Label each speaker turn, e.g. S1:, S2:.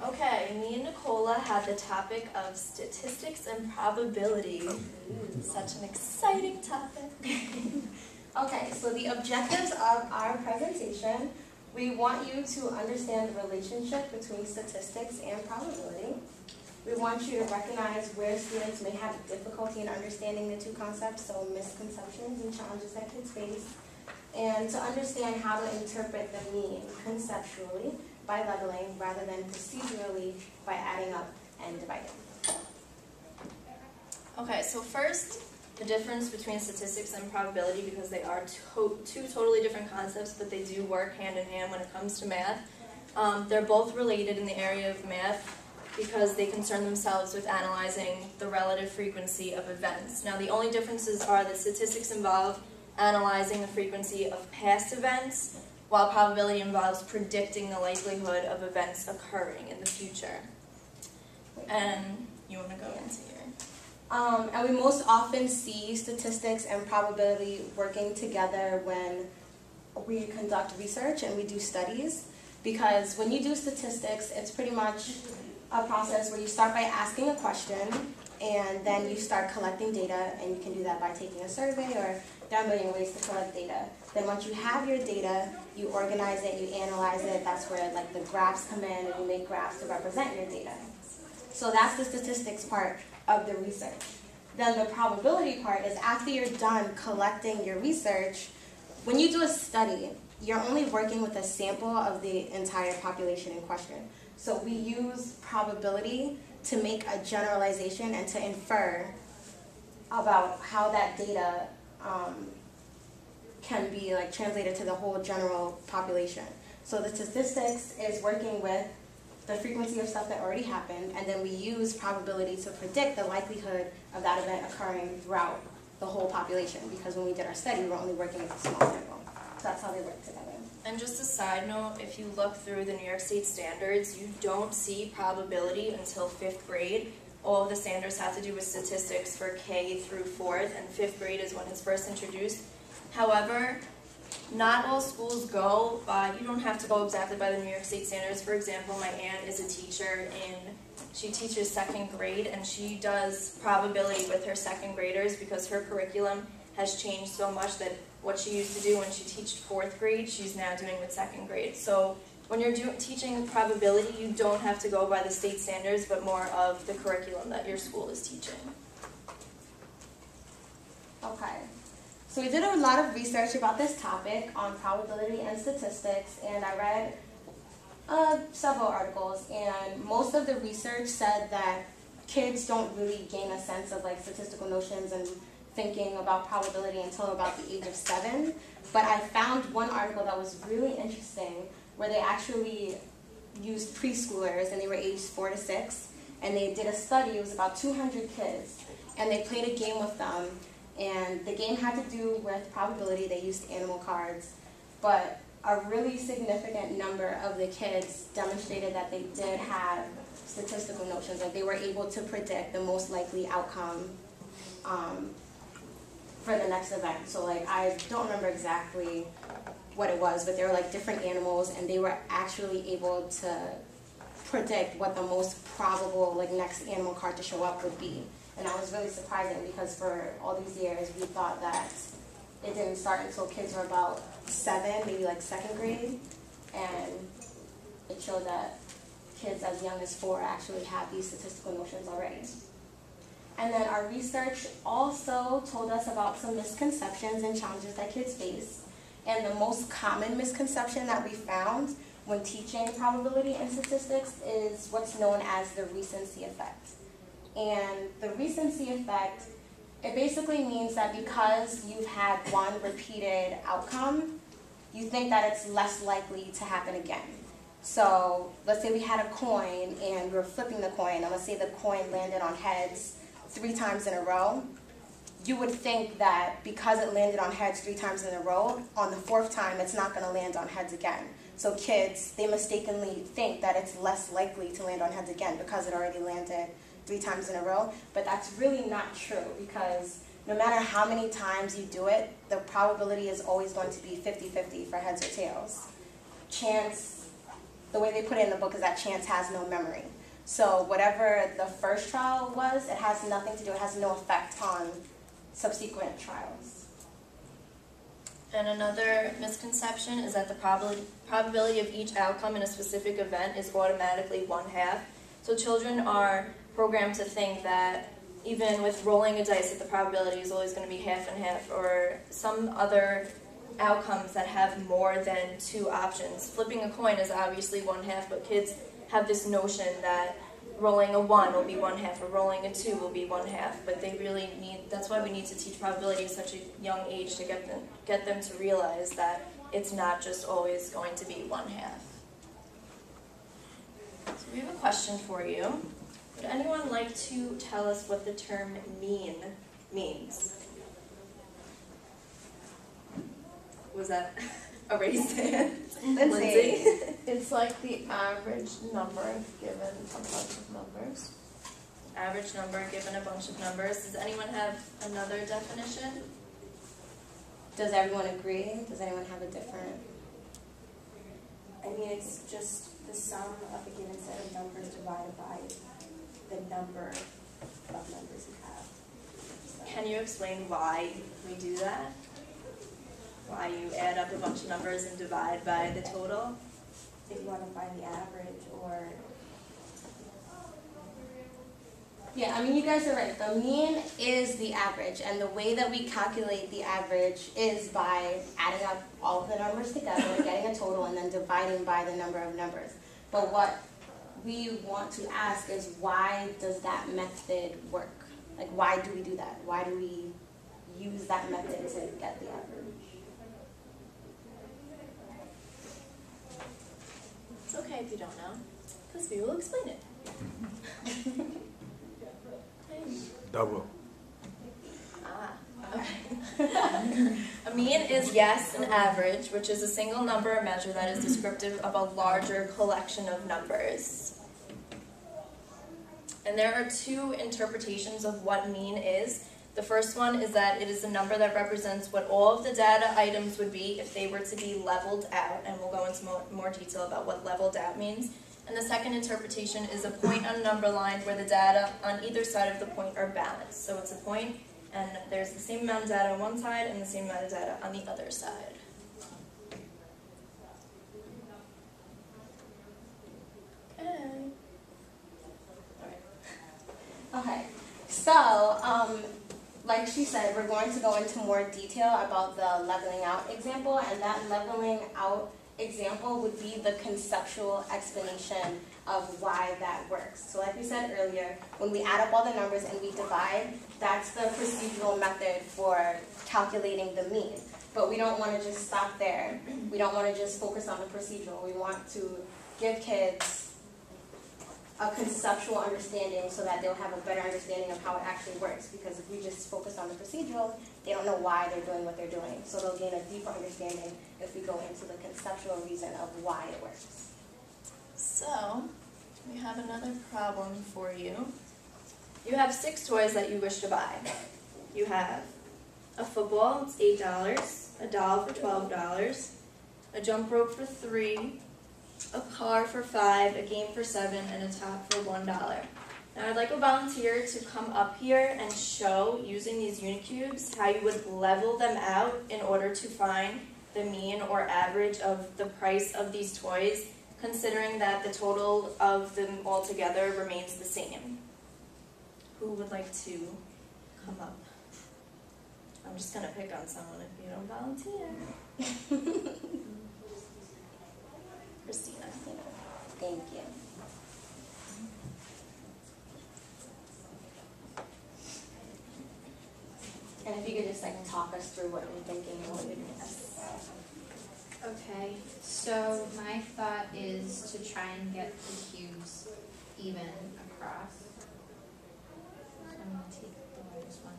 S1: Okay, me and Nicola had the topic of statistics and probability. Such an exciting topic.
S2: Okay, so the objectives of our presentation, we want you to understand the relationship between statistics and probability. We want you to recognize where students may have difficulty in understanding the two concepts, so misconceptions and challenges that kids face, and to understand how to interpret the mean conceptually by leveling rather than procedurally by adding up and dividing.
S1: Okay, so first, the difference between statistics and probability, because they are two totally different concepts, but they do work hand in hand when it comes to math. They're both related in the area of math because they concern themselves with analyzing the relative frequency of events. Now, the only differences are that statistics involve analyzing the frequency of past events, while probability involves predicting the likelihood of events occurring in the future. And you want to go into here?
S2: And we most often see statistics and probability working together when we conduct research and we do studies, because when you do statistics, it's pretty much a process where you start by asking a question and then you start collecting data, and you can do that by taking a survey, or there are a million ways to collect data. Then once you have your data, you organize it, you analyze it. That's where like the graphs come in, and you make graphs to represent your data. So that's the statistics part of the research. Then the probability part is after you're done collecting your research, when you do a study, you're only working with a sample of the entire population in question. So we use probability to make a generalization and to infer about how that data can be like translated to the whole general population. So the statistics is working with the frequency of stuff that already happened, and then we use probability to predict the likelihood of that event occurring throughout the whole population, because when we did our study, we were only working with a small sample. So that's how they work together.
S1: And just a side note, if you look through the New York State standards, you don't see probability until 5th grade. All of the standards have to do with statistics for K through 4th, and 5th grade is when it's first introduced. However, not all schools go by, you don't have to go exactly by the New York State standards. For example, my aunt is a teacher she teaches 2nd grade, and she does probability with her 2nd graders because her curriculum has changed so much that what she used to do when she taught 4th grade, she's now doing with 2nd grade. So when you're teaching probability, you don't have to go by the state standards, but more of the curriculum that your school is teaching.
S2: Okay. So we did a lot of research about this topic on probability and statistics, and I read several articles, and most of the research said that kids don't really gain a sense of like statistical notions and thinking about probability until about the age of 7. But I found one article that was really interesting where they actually used preschoolers, and they were aged 4 to 6, and they did a study. It was about 200 kids, and they played a game with them. And the game had to do with probability. They used animal cards, but a really significant number of the kids demonstrated that they did have statistical notions, like they were able to predict the most likely outcome for the next event. So like, I don't remember exactly what it was, but they were like different animals, and they were actually able to predict what the most probable like next animal card to show up would be. And that was really surprising, because for all these years we thought that it didn't start until kids were about 7, maybe like 2nd grade, and it showed that kids as young as 4 actually have these statistical notions already. And then our research also told us about some misconceptions and challenges that kids face. And the most common misconception that we found when teaching probability and statistics is what's known as the recency effect. And the recency effect, it basically means that because you've had one repeated outcome, you think that it's less likely to happen again. So let's say we had a coin and we were flipping the coin, and let's say the coin landed on heads 3 times in a row. You would think that because it landed on heads 3 times in a row, on the 4th time it's not going to land on heads again. So kids, they mistakenly think that it's less likely to land on heads again because it already landed 3 times in a row, but that's really not true, because no matter how many times you do it, the probability is always going to be 50-50 for heads or tails. Chance the way they put it in the book is that chance has no memory. So whatever the first trial was, it has nothing to do, it has no effect on subsequent trials.
S1: And another misconception is that the probability of each outcome in a specific event is automatically 1/2. So children are programmed to think that even with rolling a dice, that the probability is always going to be 50 and 50, or some other outcomes that have more than 2 options. Flipping a coin is obviously 1/2, but kids have this notion that rolling a 1 will be 1/2, or rolling a 2 will be 1/2, but they really need, that's why we need to teach probability at such a young age, to get them to realize that it's not just always going to be 1/2. So we have a question for you. Would anyone like to tell us what the term mean means? Was that a raised hand?
S2: Lindsay.
S3: It's like the average number given a bunch of numbers.
S1: Average number given a bunch of numbers. Does anyone have another definition?
S2: Does everyone agree? Does anyone have a different?
S4: I mean, it's just the sum of a given set of numbers divided by the number of numbers you have. So.
S1: Can you explain why we do that? Why you add up a bunch of numbers and divide by the total?
S4: If you want to find the average, or...
S2: Yeah, I mean, you guys are right. The mean is the average, and the way that we calculate the average is by adding up all of the numbers together, getting a total, and then dividing by the number of numbers. But what we want to ask is, why does that method work? Like, why do we do that? Why do we use that method to get the average?
S1: It's okay if you don't know, because we will explain it.
S5: Double.
S1: Ah, okay. A mean is, yes, an average, which is a single number or measure that is descriptive of a larger collection of numbers. And there are 2 interpretations of what mean is. The first one is that it is a number that represents what all of the data items would be if they were to be leveled out, and we'll go into more detail about what leveled out means. And the second interpretation is a point on a number line where the data on either side of the point are balanced. So it's a point, and there's the same amount of data on one side and the same amount of data on the other side.
S2: Okay, so, like she said, we're going to go into more detail about the leveling out example, and that leveling out example would be the conceptual explanation of why that works. So like we said earlier, when we add up all the numbers and we divide, that's the procedural method for calculating the mean. But we don't want to just stop there. We don't want to just focus on the procedural. We want to give kids a conceptual understanding so that they'll have a better understanding of how it actually works. Because if we just focus on the procedural, they don't know why they're doing what they're doing. So they'll gain a deeper understanding if we go into the conceptual reason of why it works.
S1: So, we have another problem for you. You have 6 toys that you wish to buy. You have a football, it's $8, a doll for $12, a jump rope for $3, a car for $5, a game for $7, and a top for $1. Now I'd like a volunteer to come up here and show, using these Unicubes, how you would level them out in order to find the mean or average of the price of these toys, considering that the total of them all together remains the same. Who would like to come up? I'm just going to pick on someone if you don't volunteer. Christina.
S2: Thank you. And if you could just like talk us through what you're thinking and what you're doing.
S6: Okay, so my thought is to try and get the cubes even across. So I'm going to take the largest one.